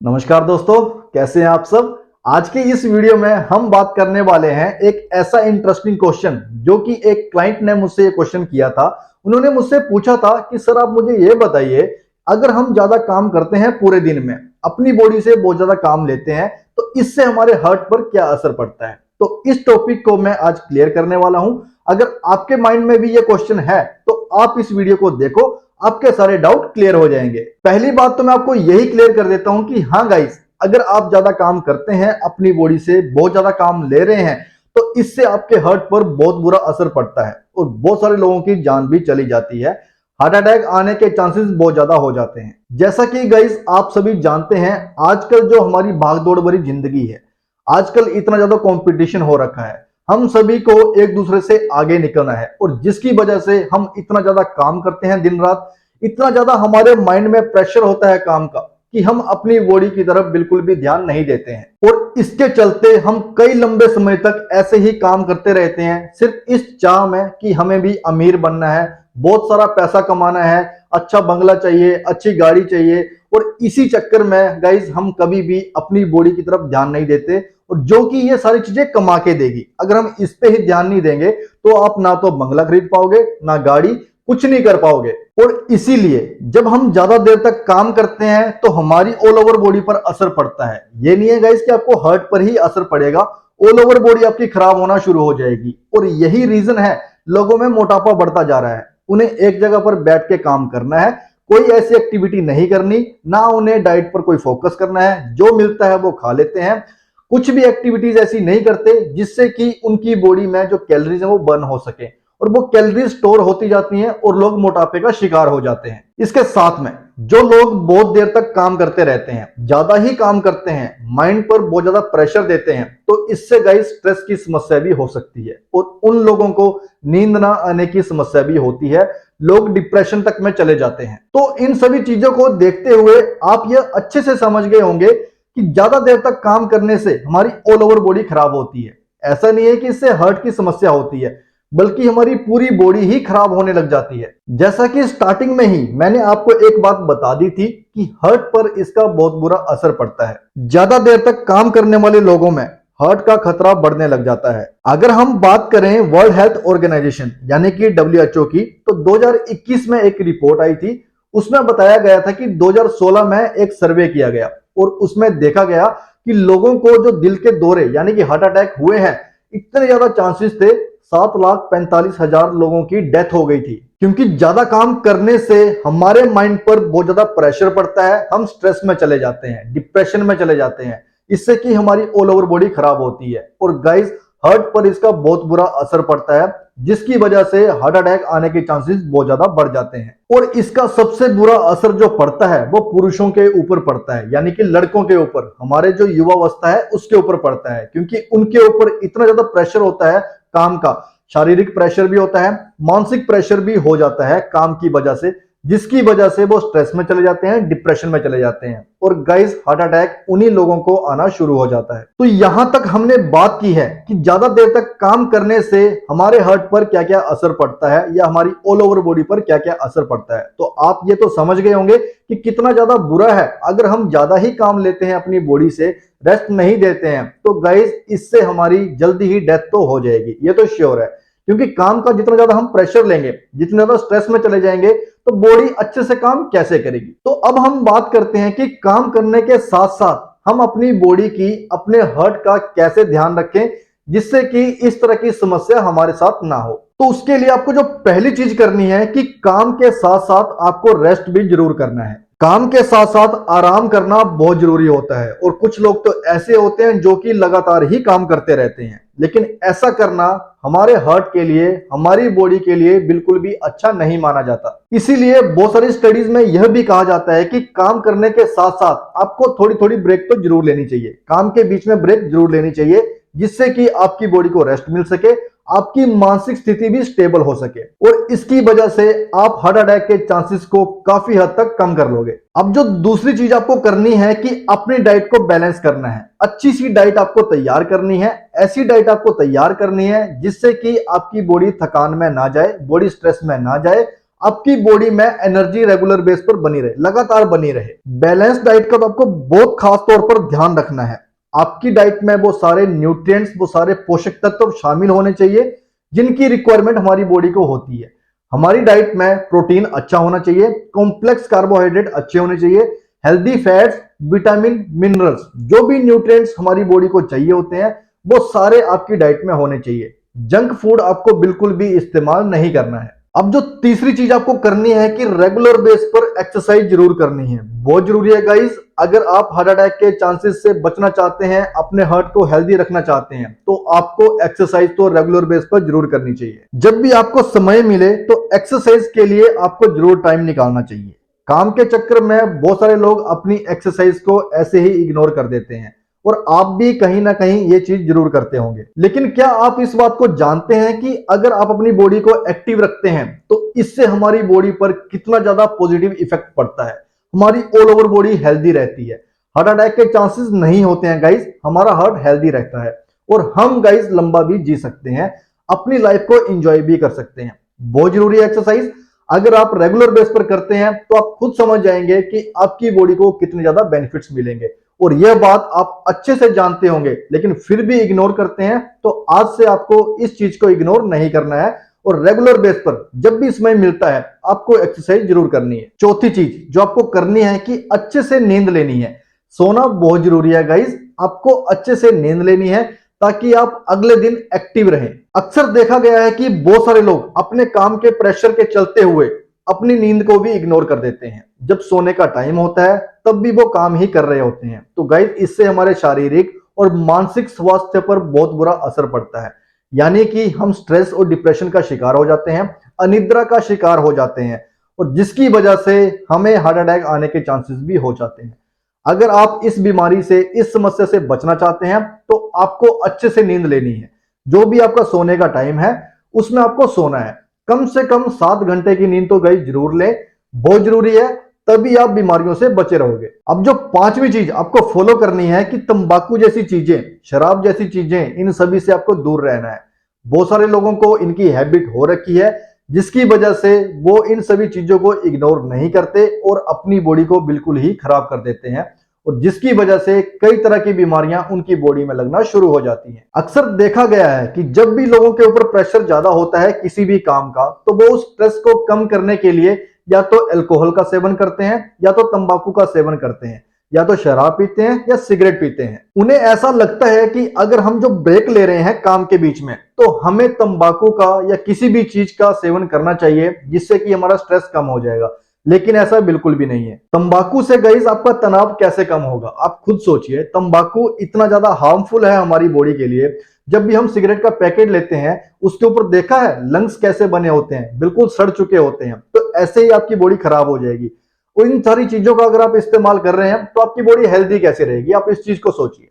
नमस्कार दोस्तों, कैसे हैं आप सब। आज की इस वीडियो में हम बात करने वाले हैं एक ऐसा इंटरेस्टिंग क्वेश्चन जो कि एक क्लाइंट ने मुझसे ये क्वेश्चन किया था। उन्होंने मुझसे पूछा था कि सर आप मुझे ये बताइए, अगर हम ज्यादा काम करते हैं पूरे दिन में, अपनी बॉडी से बहुत ज्यादा काम लेते हैं, तो इससे हमारे हार्ट पर क्या असर पड़ता है। तो इस टॉपिक को मैं आज क्लियर करने वाला हूं। अगर आपके माइंड में भी ये क्वेश्चन है तो आप इस वीडियो को देखो, आपके सारे डाउट क्लियर हो जाएंगे। पहली बात तो मैं आपको यही क्लियर कर देता हूं कि हाँ गाइस, अगर आप ज्यादा काम करते हैं, अपनी बॉडी से बहुत ज्यादा काम ले रहे हैं, तो इससे आपके हार्ट पर बहुत बुरा असर पड़ता है और बहुत सारे लोगों की जान भी चली जाती है। हार्ट अटैक आने के चांसेस बहुत ज्यादा हो जाते हैं। जैसा कि गाइस आप सभी जानते हैं, आजकल जो हमारी भागदौड़ भरी जिंदगी है, आजकल इतना ज्यादा कंपटीशन हो रखा है। हम सभी को एक दूसरे से आगे निकलना है और जिसकी वजह से हम इतना ज्यादा काम करते हैं दिन रात, इतना ज्यादा हमारे माइंड में प्रेशर होता है काम का कि हम अपनी बॉडी की तरफ बिल्कुल भी ध्यान नहीं देते हैं और इसके चलते हम कई लंबे समय तक ऐसे ही काम करते रहते हैं, सिर्फ इस चाह में कि हमें भी अमीर बनना है, बहुत सारा पैसा कमाना है, अच्छा बंगला चाहिए, अच्छी गाड़ी चाहिए। और इसी चक्कर में गाइज हम कभी भी अपनी बॉडी की तरफ ध्यान नहीं देते, और जो कि ये सारी चीजें कमा के देगी। अगर हम इस पे ही ध्यान नहीं देंगे तो आप ना तो बंगला खरीद पाओगे, ना गाड़ी, कुछ नहीं कर पाओगे। और इसीलिए जब हम ज्यादा देर तक काम करते हैं तो हमारी ऑल ओवर बॉडी पर असर पड़ता है। ये नहीं है गाइस कि आपको हार्ट पर ही असर पड़ेगा, ऑल ओवर बॉडी आपकी खराब होना शुरू हो जाएगी। और यही रीजन है लोगों में मोटापा बढ़ता जा रहा है। उन्हें एक जगह पर बैठ के काम करना है, कोई ऐसी एक्टिविटी नहीं करनी, ना उन्हें डाइट पर कोई फोकस करना है, जो मिलता है वो खा लेते हैं। कुछ भी एक्टिविटीज ऐसी नहीं करते जिससे कि उनकी बॉडी में जो कैलोरीज है वो बर्न हो सके, और वो कैलोरी स्टोर होती जाती हैं और लोग मोटापे का शिकार हो जाते हैं। इसके साथ में जो लोग बहुत देर तक काम करते रहते हैं, ज्यादा ही काम करते हैं, माइंड पर बहुत ज्यादा प्रेशर देते हैं, तो इससे गाइस स्ट्रेस की समस्या भी हो सकती है और उन लोगों को नींद ना आने की समस्या भी होती है। लोग डिप्रेशन तक में चले जाते हैं। तो इन सभी चीजों को देखते हुए आप ये अच्छे से समझ गए होंगे कि ज्यादा देर तक काम करने से हमारी ऑल ओवर बॉडी खराब होती है। ऐसा नहीं है कि इससे हार्ट की समस्या होती है, बल्कि हमारी पूरी बॉडी ही खराब होने लग जाती है। जैसा कि स्टार्टिंग में ही मैंने आपको एक बात बता दी थी कि हार्ट पर इसका बहुत बुरा असर पड़ता है। ज्यादा देर तक काम करने वाले लोगों में हार्ट का खतरा बढ़ने लग जाता है। अगर हम बात करें वर्ल्ड हेल्थ ऑर्गेनाइजेशन यानी कि WHO की, तो 2021 में एक रिपोर्ट आई थी। उसमें बताया गया था कि 2016 में एक सर्वे किया गया और उसमें देखा गया कि लोगों को जो दिल के दौरे यानी कि हार्ट अटैक हुए हैं, इतने ज्यादा चांसेस थे, 7,45,000 लोगों की डेथ हो गई थी। क्योंकि ज्यादा काम करने से हमारे माइंड पर बहुत ज्यादा प्रेशर पड़ता है, हम स्ट्रेस में चले जाते हैं, डिप्रेशन में चले जाते हैं, इससे कि हमारी ऑल ओवर बॉडी खराब होती है। और गाइस, हार्ट पर इसका बहुत बुरा असर पड़ता है, जिसकी वजह से हार्ट अटैक आने के चांसेस बहुत ज्यादा बढ़ जाते हैं। और इसका सबसे बुरा असर जो पड़ता है वो पुरुषों के ऊपर पड़ता है, यानी कि लड़कों के ऊपर, हमारे जो युवा अवस्था है उसके ऊपर पड़ता है। क्योंकि उनके ऊपर इतना ज्यादा प्रेशर होता है काम का, शारीरिक प्रेशर भी होता है, मानसिक प्रेशर भी हो जाता है काम की वजह से, जिसकी वजह से वो स्ट्रेस में चले जाते हैं, डिप्रेशन में चले जाते हैं। और गाइस, हार्ट अटैक उन्हीं लोगों को आना शुरू हो जाता है। तो यहां तक हमने बात की है कि ज्यादा देर तक काम करने से हमारे हार्ट पर क्या क्या असर पड़ता है या हमारी ऑल ओवर बॉडी पर क्या क्या असर पड़ता है। तो आप ये तो समझ गए होंगे कि कितना ज्यादा बुरा है अगर हम ज्यादा ही काम लेते हैं, अपनी बॉडी से रेस्ट नहीं देते हैं, तो गाइस इससे हमारी जल्दी ही डेथ तो हो जाएगी, ये तो श्योर है। क्योंकि काम का जितना ज्यादा हम प्रेशर लेंगे, जितना ज्यादा स्ट्रेस में चले जाएंगे, तो बॉडी अच्छे से काम कैसे करेगी। तो अब हम बात करते हैं कि काम करने के साथ साथ हम अपनी बॉडी की, अपने हार्ट का कैसे ध्यान रखें, जिससे कि इस तरह की समस्या हमारे साथ ना हो। तो उसके लिए आपको जो पहली चीज करनी है कि काम के साथ साथ आपको रेस्ट भी जरूर करना है। काम के साथ साथ आराम करना बहुत जरूरी होता है। और कुछ लोग तो ऐसे होते हैं जो कि लगातार ही काम करते रहते हैं, लेकिन ऐसा करना हमारे हार्ट के लिए, हमारी बॉडी के लिए बिल्कुल भी अच्छा नहीं माना जाता। इसीलिए बहुत सारी स्टडीज में यह भी कहा जाता है कि काम करने के साथ साथ आपको थोड़ी थोड़ी ब्रेक तो जरूर लेनी चाहिए, काम के बीच में ब्रेक जरूर लेनी चाहिए, जिससे कि आपकी बॉडी को रेस्ट मिल सके, आपकी मानसिक स्थिति भी स्टेबल हो सके, और इसकी वजह से आप हार्ट अटैक के चांसेस को काफी हद तक कम कर लोगे। अब जो दूसरी चीज आपको करनी है कि अपनी डाइट को बैलेंस करना है। अच्छी सी डाइट आपको तैयार करनी है, ऐसी डाइट आपको तैयार करनी है जिससे कि आपकी बॉडी थकान में ना जाए, बॉडी स्ट्रेस में ना जाए, आपकी बॉडी में एनर्जी रेगुलर बेस पर बनी रहे, लगातार बनी रहे। बैलेंस डाइट का तो आपको बहुत खास तौर पर ध्यान रखना है। आपकी डाइट में वो सारे न्यूट्रिएंट्स, वो सारे पोषक तत्व शामिल होने चाहिए जिनकी रिक्वायरमेंट हमारी बॉडी को होती है। हमारी डाइट में प्रोटीन अच्छा होना चाहिए, कॉम्प्लेक्स कार्बोहाइड्रेट अच्छे होने चाहिए, हेल्दी फैट्स, विटामिन, मिनरल्स, जो भी न्यूट्रिएंट्स हमारी बॉडी को चाहिए होते हैं वो सारे आपकी डाइट में होने चाहिए। जंक फूड आपको बिल्कुल भी इस्तेमाल नहीं करना है। अब जो तीसरी चीज आपको करनी है कि रेगुलर बेस पर एक्सरसाइज जरूर करनी है, बहुत जरूरी है गाइस। अगर आप हार्ट अटैक के चांसेस से बचना चाहते हैं, अपने हार्ट को हेल्दी रखना चाहते हैं, तो आपको एक्सरसाइज तो रेगुलर बेस पर जरूर करनी चाहिए। जब भी आपको समय मिले तो एक्सरसाइज के लिए आपको जरूर टाइम निकालना चाहिए। काम के चक्कर में बहुत सारे लोग अपनी एक्सरसाइज को ऐसे ही इग्नोर कर देते हैं और आप भी कहीं ना कहीं ये चीज जरूर करते होंगे। लेकिन क्या आप इस बात को जानते हैं कि अगर आप अपनी बॉडी को एक्टिव रखते हैं तो इससे हमारी बॉडी पर कितना ज्यादा पॉजिटिव इफेक्ट पड़ता है। हमारी ऑल ओवर बॉडी हेल्दी रहती है, हार्ट अटैक के चांसेस नहीं होते हैं गाइस, हमारा हार्ट हेल्दी रहता है और हम गाइस लंबा भी जी सकते हैं, अपनी लाइफ को एंजॉय भी कर सकते हैं। बहुत जरूरी है एक्सरसाइज। अगर आप रेगुलर बेस पर करते हैं तो आप खुद समझ जाएंगे कि आपकी बॉडी को कितने ज्यादा बेनिफिट्स मिलेंगे। और यह बात आप अच्छे से जानते होंगे लेकिन फिर भी इग्नोर करते हैं, तो आज से आपको इस चीज को इग्नोर नहीं करना है और रेगुलर बेस पर जब भी समय मिलता है आपको एक्सरसाइज जरूर करनी है। चौथी चीज जो आपको करनी है कि अच्छे से नींद लेनी है। सोना बहुत जरूरी है गाइस, आपको अच्छे से नींद लेनी है ताकि आप अगले दिन एक्टिव रहें। अक्सर देखा गया है कि बहुत सारे लोग अपने काम के प्रेशर के चलते हुए अपनी नींद को भी इग्नोर कर देते हैं। जब सोने का टाइम होता है तब भी वो काम ही कर रहे होते हैं। तो गाइस इससे हमारे शारीरिक और मानसिक स्वास्थ्य पर बहुत बुरा असर पड़ता है, यानी कि हम स्ट्रेस और डिप्रेशन का शिकार हो जाते हैं, अनिद्रा का शिकार हो जाते हैं और जिसकी वजह से हमें हार्ट अटैक आने के चांसेस भी हो जाते हैं। अगर आप इस बीमारी से, इस समस्या से बचना चाहते हैं तो आपको अच्छे से नींद लेनी है। जो भी आपका सोने का टाइम है उसमें आपको सोना है। कम से कम 7 घंटे की नींद तो गाइस जरूर लें, बहुत जरूरी है, तभी आप बीमारियों से बचे रहोगे। अब जो पांचवी चीज आपको फॉलो करनी है कि तंबाकू जैसी चीजें, शराब जैसी चीजें, इन सभी से आपको दूर रहना है। बहुत सारे लोगों को इनकी हैबिट हो रखी है जिसकी वजह से वो इन सभी चीजों को इग्नोर नहीं करते और अपनी बॉडी को बिल्कुल ही खराब कर देते हैं और जिसकी वजह से कई तरह की बीमारियां उनकी बॉडी में लगना शुरू हो जाती हैं। अक्सर देखा गया है कि जब भी लोगों के ऊपर प्रेशर ज्यादा होता है किसी भी काम का, तो वो उस स्ट्रेस को कम करने के लिए या तो अल्कोहल का सेवन करते हैं, या तो तंबाकू का सेवन करते हैं, या तो शराब पीते हैं या सिगरेट पीते हैं। उन्हें ऐसा लगता है कि अगर हम जो ब्रेक ले रहे हैं काम के बीच में तो हमें तंबाकू का या किसी भी चीज का सेवन करना चाहिए जिससे कि हमारा स्ट्रेस कम हो जाएगा, लेकिन ऐसा बिल्कुल भी नहीं है। तंबाकू से गाइस आपका तनाव कैसे कम होगा, आप खुद सोचिए। तंबाकू इतना ज्यादा हार्मफुल है हमारी बॉडी के लिए। जब भी हम सिगरेट का पैकेट लेते हैं उसके ऊपर देखा है लंग्स कैसे बने होते हैं, बिल्कुल सड़ चुके होते हैं। तो ऐसे ही आपकी बॉडी खराब हो जाएगी। और इन सारी चीजों का अगर आप इस्तेमाल कर रहे हैं तो आपकी बॉडी हेल्दी कैसे रहेगी, आप इस चीज को सोचिए।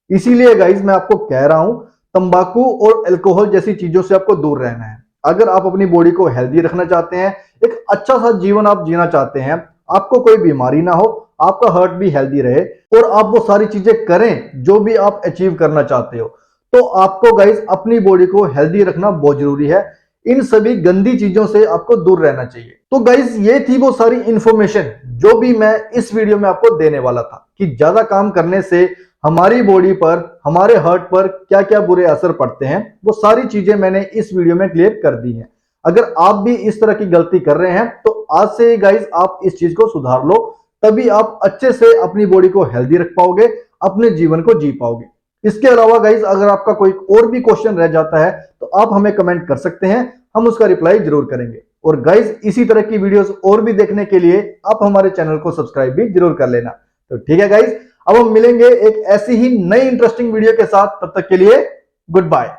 इसीलिए गाइस मैं आपको कह रहा हूं तंबाकू और अल्कोहल जैसी चीजों से आपको दूर रहना है। अगर आप अपनी बॉडी को हेल्दी रखना चाहते हैं, एक अच्छा सा जीवन आप जीना चाहते हैं, आपको कोई बीमारी ना हो, आपका हार्ट भी हेल्दी रहे और आप वो सारी चीजें करें जो भी आप अचीव करना चाहते हो, तो आपको गाइस अपनी बॉडी को हेल्दी रखना बहुत जरूरी है। इन सभी गंदी चीजों से आपको दूर रहना चाहिए। तो गाइस ये थी वो सारी इंफॉर्मेशन जो भी मैं इस वीडियो में आपको देने वाला था कि ज्यादा काम करने से हमारी बॉडी पर, हमारे हार्ट पर क्या क्या बुरे असर पड़ते हैं। वो सारी चीजें मैंने इस वीडियो में क्लियर कर दी हैं। अगर आप भी इस तरह की गलती कर रहे हैं तो आज से ही गाइस आप इस चीज को सुधार लो, तभी आप अच्छे से अपनी बॉडी को हेल्दी रख पाओगे, अपने जीवन को जी पाओगे। इसके अलावा गाइस अगर आपका कोई और भी क्वेश्चन रह जाता है तो आप हमें कमेंट कर सकते हैं, हम उसका रिप्लाई जरूर करेंगे। और गाइस इसी तरह की वीडियोस और भी देखने के लिए आप हमारे चैनल को सब्सक्राइब भी जरूर कर लेना। तो ठीक है गाइस, अब हम मिलेंगे एक ऐसी ही नई इंटरेस्टिंग वीडियो के साथ। तब तक के लिए गुड बाय।